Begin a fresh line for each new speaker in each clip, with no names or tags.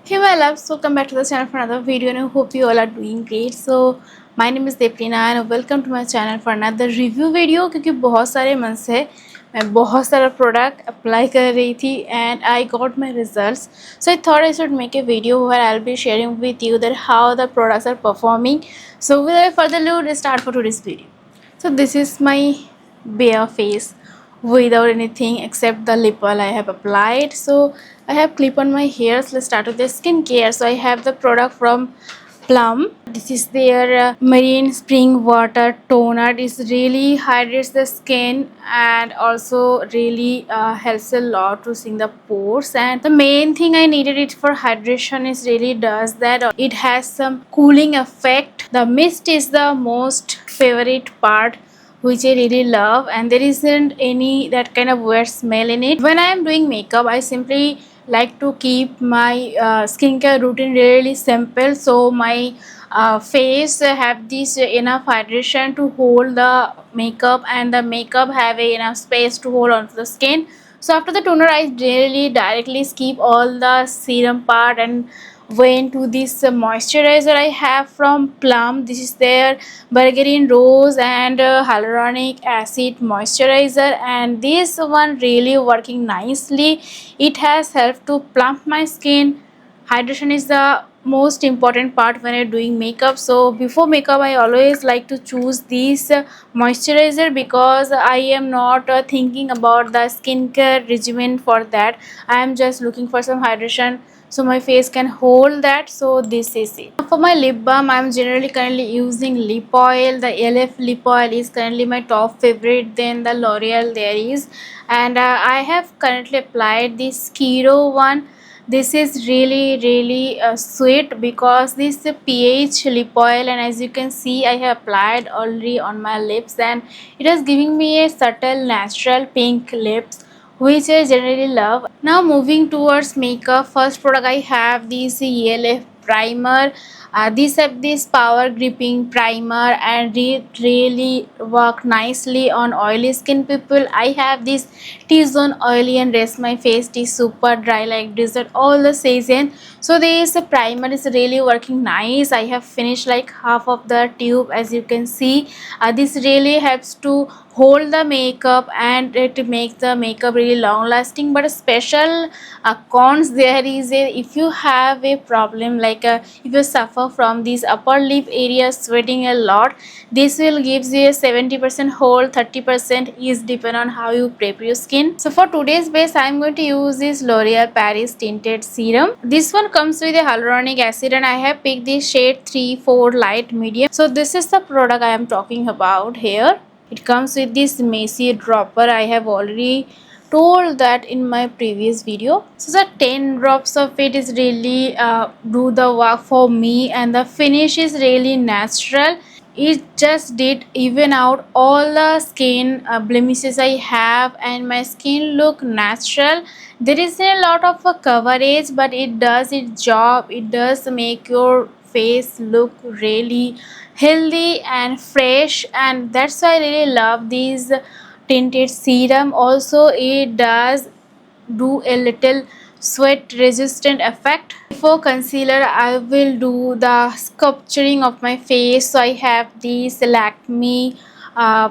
Hey my loves, welcome back to the channel for another video and I hope you all are doing great. So my name is Deplina and welcome to my channel for another review video क्योंकि बहुत सारे month से मैं बहुत सारा product apply कर रही थी and I got my results. So I thought I should make a video where I'll be sharing with you that how the products are performing. So without further ado, let's start for today's video. So this is my bare face without anything except the lip oil I have applied. So I have clip on my hairs. Let's start with the skincare. So I have the product from Plum. This is their marine spring water toner. It really hydrates the skin and also really helps a lot to sink the pores. And the main thing I needed it for hydration is really does that. It has some cooling effect. The mist is the most favorite part which I really love, and there isn't any that kind of weird smell in it. When I am doing makeup, I simply like to keep my skincare routine really simple, so my face have this enough hydration to hold the makeup and the makeup have enough space to hold onto the skin. So after the toner, I really directly skip all the serum part and went to this moisturizer I have from Plum. This is their berberine rose and hyaluronic acid moisturizer, and this one really working nicely. It has helped to plump my skin. Hydration is the most important part when you're doing makeup. So before makeup, I always like to choose this moisturizer because I am not thinking about the skincare regimen. For that, I am just looking for some hydration so my face can hold that. So this is it. For my lip balm, I'm generally currently using lip oil. The LF lip oil is currently my top favorite, then the L'Oreal there is, and I have currently applied this Kiro one. This is really sweet because this is a pH lip oil, and as you can see I have applied already on my lips and it is giving me a subtle natural pink lips which I generally love. Now moving towards makeup, first product I have this ELF primer. This power gripping primer and it really work nicely on oily skin people. I have this T-zone oily and rest my face is super dry like dessert all the season. So this primer is really working nice. I have finished like half of the tube, as you can see. This really helps to hold the makeup and it makes the makeup really long lasting. But a special cons there is if you have a problem like if you suffer from these upper lip area sweating a lot, this will gives you a 70% hold, 30% is depend on how you prep your skin. So for today's base, I am going to use this L'Oreal Paris tinted serum. This one comes with a hyaluronic acid and I have picked this shade 3-4 light medium. So this is the product I am talking about here. It comes with this messy dropper. I have already told that in my previous video. So the 10 drops of it is really do the work for me, and the finish is really natural. It just did even out all the skin blemishes I have and my skin look natural. There is a lot of coverage, but it does its job. It does make your face look really healthy and fresh, and that's why I really love these tinted serum. Also it does do a little sweat resistant effect. For concealer, I will do the sculpturing of my face. So I have this Lakme uh,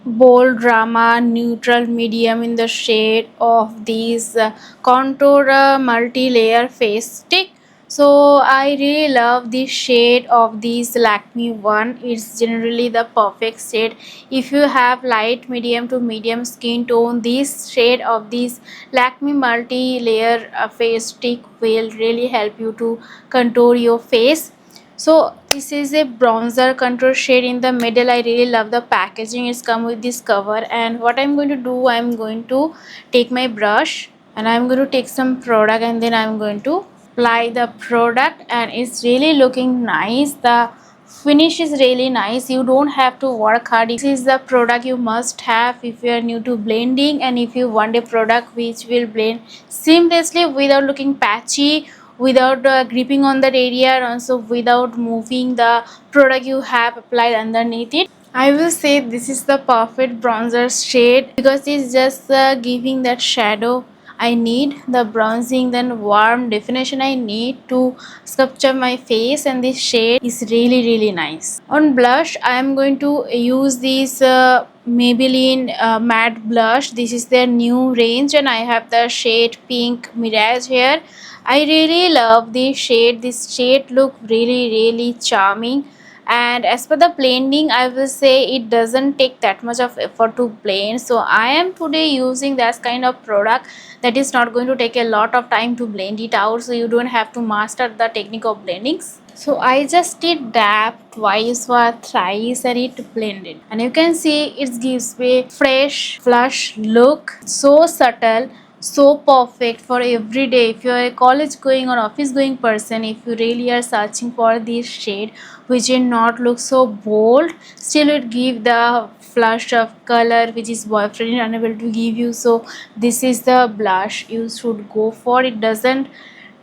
bold drama neutral medium in the shade of these contour multi-layer face stick. So I really love this shade of this Lakme one. It's generally the perfect shade if you have light medium to medium skin tone. This shade of this Lakme multi-layer face stick will really help you to contour your face. So this is a bronzer contour shade in the middle. I really love the packaging. It's come with this cover, and what I'm going to do, I'm going to take my brush and I'm going to take some product and then I'm going to apply the product, and it's really looking nice. The finish is really nice. You don't have to work hard. This is the product you must have if you are new to blending and if you want a product which will blend seamlessly without looking patchy, without gripping on that area, and also without moving the product you have applied underneath it. I will say this is the perfect bronzer shade because it's just giving that shadow. I need, the bronzing then warm definition I need to sculpture my face, and this shade is really nice. On blush I am going to use this Maybelline matte blush. This is their new range and I have the shade Pink Mirage here. I really love this shade. This shade look really charming, and as for the blending I will say it doesn't take that much of effort to blend. So I am today using that kind of product that is not going to take a lot of time to blend it out, so you don't have to master the technique of blendings. So I just did dab twice or thrice and it blended, and you can see it gives me fresh flush look, so subtle, so perfect for every day. If you are a college going or office going person, if you really are searching for this shade which will not look so bold, still it give the flush of color which is boyfriend is unable to give you. So this is the blush you should go for. It doesn't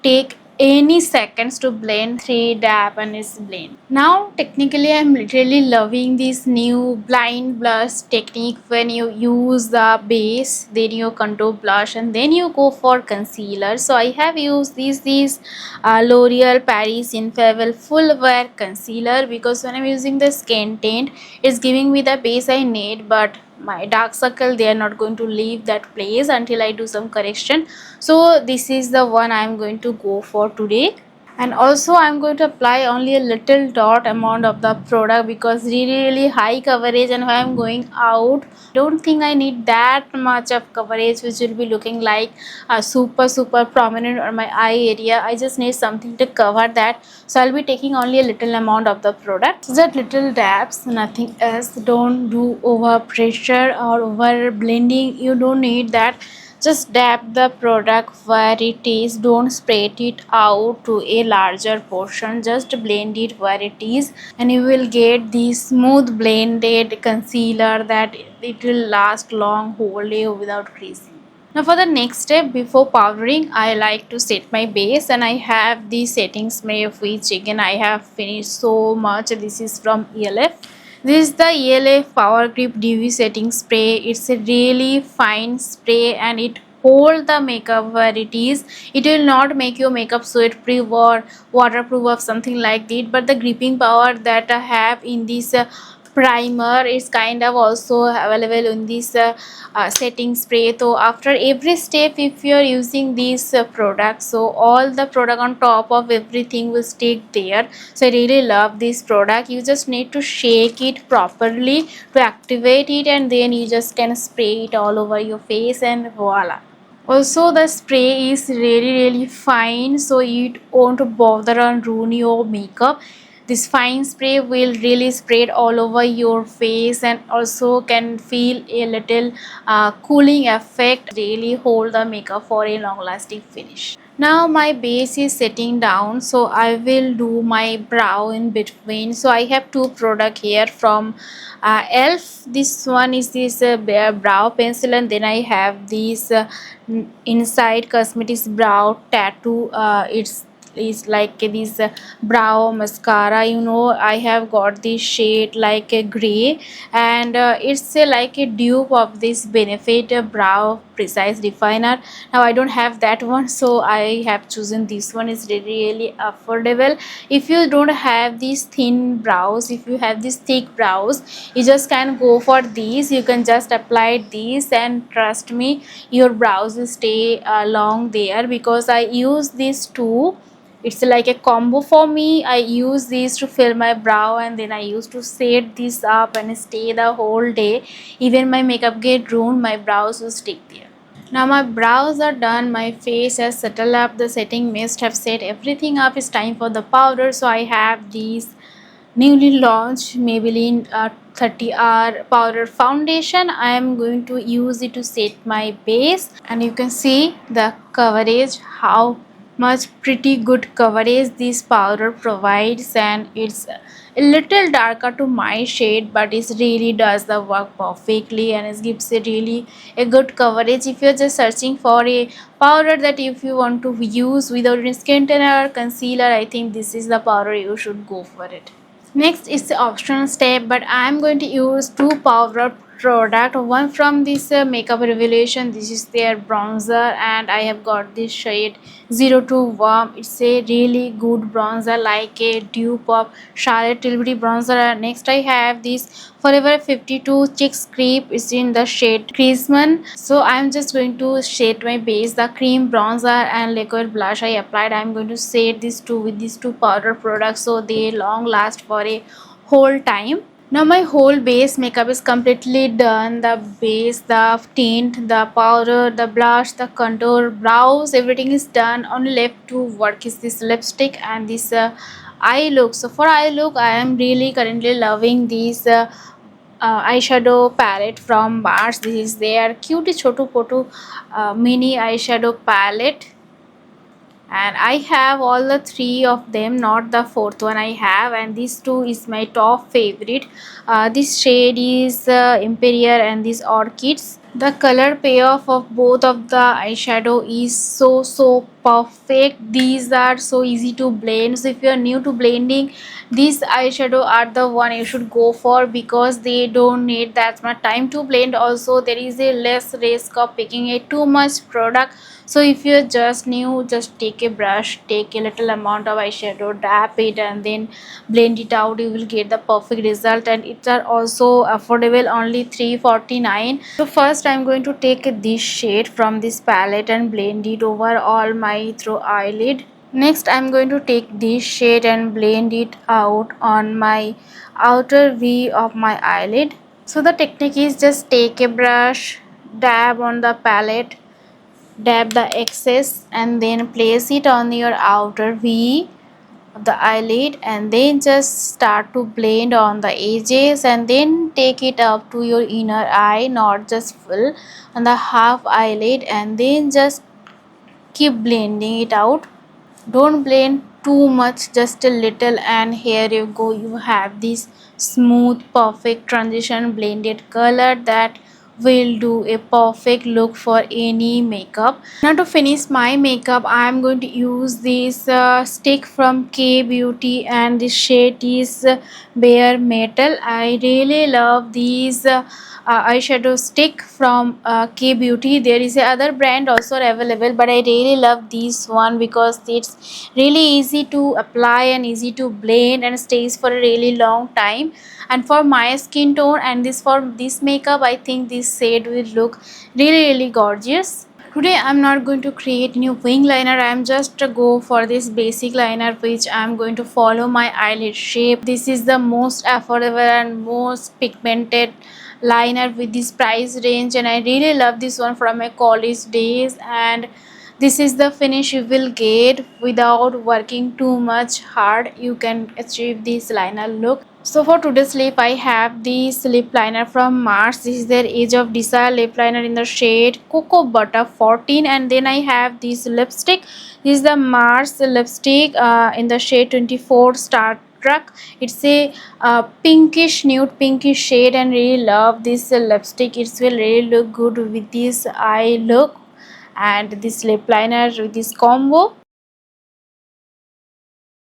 take any seconds to blend, 3 dab and it's blend. Now technically I'm literally loving this new blind blush technique, when you use the base, then you contour blush and then you go for concealer. So I have used these L'Oreal Paris Infallible full wear concealer, because when I'm using the skin tint it's giving me the base I need, but my dark circle they are not going to leave that place until I do some correction. So this is the one I am going to go for today. And also I'm going to apply only a little dot amount of the product, because really high coverage, and when I'm going out don't think I need that much of coverage which will be looking like super prominent on my eye area. I just need something to cover that, so I'll be taking only a little amount of the product. So that little dabs, nothing else. Don't do over pressure or over blending, you don't need that. Just dab the product where it is, don't spread it out to a larger portion, just blend it where it is, and you will get the smooth blended concealer that it will last long whole day without creasing. Now for the next step, before powdering, I like to set my base, and I have the setting spray of which again I have finished so much. This is from ELF. This is the ELF Power Grip DV setting spray. It's a really fine spray and it hold the makeup where it is. It will not make your makeup sweat proof or waterproof or something like that, but the gripping power that I have in this primer is kind of also available in this setting spray. So after every step, if you are using these products, so all the product on top of everything will stick there. So I really love this product. You just need to shake it properly to activate it, and then you just can spray it all over your face and voila. Also the spray is really fine, so it won't bother and ruin your makeup. This fine spray will really spread all over your face and also can feel a little cooling effect, really hold the makeup for a long lasting finish. Now my base is setting down, so I will do my brow in between. So I have two product here from ELF. This one is this brow pencil, and then I have this Inside Cosmetics brow tattoo. It's is like this brow mascara. You know, I have got this shade like a gray, and it's like a dupe of this Benefit brow precise definer. Now I don't have that one, so I have chosen this one. It's really affordable. If you don't have these thin brows, if you have these thick brows, you just can go for these. You can just apply these, and trust me, your brows will stay long there, because I use these two. It's like a combo for me. I use these to fill my brow, and then I used to set this up and stay the whole day. Even my makeup get ruined, my brows will stick there. Now my brows are done, my face has settled up, the setting mist have set everything up. It's time for the powder. So I have these newly launched Maybelline 30R powder foundation. I am going to use it to set my base, and you can see the coverage, how much pretty good coverage this powder provides, and it's a little darker to my shade, but it really does the work perfectly, and it gives a really a good coverage. If you're just searching for a powder that if you want to use without any skin toner or concealer, I think this is the powder you should go for it. Next is the optional step, but I am going to use two powder product. One from this Makeup Revolution. This is their bronzer, and I have got this shade 02 Warm. It's a really good bronzer, like a dupe of Charlotte Tilbury bronzer. And next I have this Forever 52 Chicks Creep. It's in the shade Creaseman. So I'm just going to shade my base, the cream bronzer and liquid blush I applied. I'm going to shade these two with these two powder products so they long last for a whole time. Now my whole base makeup is completely done. The base, the tint, the powder, the blush, the contour, brows, everything is done. Only left to work is this lipstick and this eye look. So for eye look, I am really currently loving this eyeshadow palette from Mars. This is their cutie chotu potu mini eyeshadow palette, and I have all the three of them, not the fourth one I have, and these two is my top favorite. This shade is Imperial and these Orchids. The color payoff of both of the eyeshadow is so perfect. These are so easy to blend, so if you are new to blending, these eyeshadow are the one you should go for because they don't need that much time to blend. Also there is a less risk of picking a too much product. So if you're just new, just take a brush, take a little amount of eyeshadow, dab it and then blend it out. You will get the perfect result, and it's are also affordable, only $3.49. So first I'm going to take this shade from this palette and blend it over all my through eyelid. Next I'm going to take this shade and blend it out on my outer V of my eyelid. So the technique is just take a brush, dab on the palette, dab the excess and then place it on your outer V of the eyelid, and then just start to blend on the edges and then take it up to your inner eye, not just full on the half eyelid, and then just keep blending it out. Don't blend too much, just a little, and here you go, you have this smooth perfect transition blended color that will do a perfect look for any makeup. Now to finish my makeup, I am going to use this stick from K Beauty, and this shade is Bare Metal. I really love these eyeshadow stick from K Beauty. There is a other brand also available, but I really love this one because it's really easy to apply and easy to blend and stays for a really long time. And for my skin tone and this for this makeup, I think this shade will look really gorgeous. Today I'm not going to create new wing liner. I am just go for this basic liner which I am going to follow my eyelid shape. This is the most affordable and most pigmented liner with this price range, and I really love this one from my college days, and this is the finish you will get without working too much hard. You can achieve this liner look. So for today's lip, I have this lip liner from Mars. This is their Age of Desire lip liner in the shade Cocoa Butter 14, and then I have this lipstick. This is the Mars lipstick in the shade 24 Star Trek. It's a pinkish nude pinkish shade, and really love this lipstick. It will really look good with this eye look and this lip liner with this combo.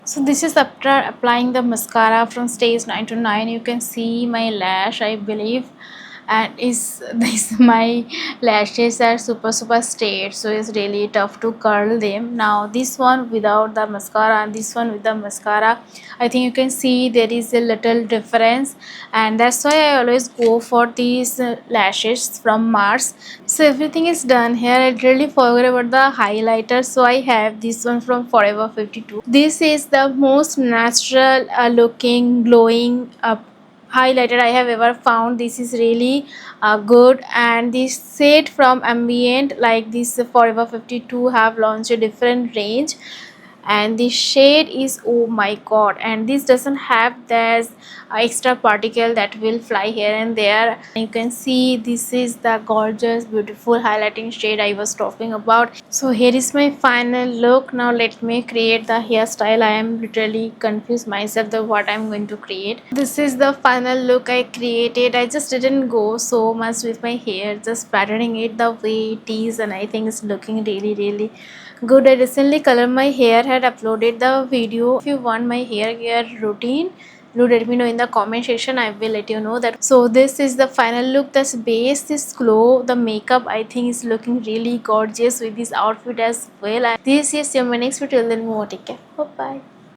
So this is after applying the mascara from stage 9 to 9. You can see my lash, I believe, and is this my lashes are super straight, so it's really tough to curl them. Now this one without the mascara and this one with the mascara, I think you can see there is a little difference, and that's why I always go for these lashes from Mars. So everything is done here. I really forgot about the highlighter, so I have this one from Forever 52. This is the most natural looking glowing highlighter I have ever found. This is really good, and this set from Ambient, like this Forever 52 have launched a different range, and this shade is, oh my god, and this doesn't have this extra particle that will fly here and there. You can see this is the gorgeous beautiful highlighting shade I was talking about. So here is my final look. Now let me create the hairstyle. I am literally confused myself the what I'm going to create. This is the final look I created. I just didn't go so much with my hair, just patterning it the way it is, and I think it's looking really good. I recently colored my hair, had uploaded the video. If you want my hair care routine, do let me know in the comment section. I will let you know that. So this is the final look. This base, this glow, the makeup I think is looking really gorgeous with this outfit as well. And this is your my next video. Till then, more take care. Bye bye.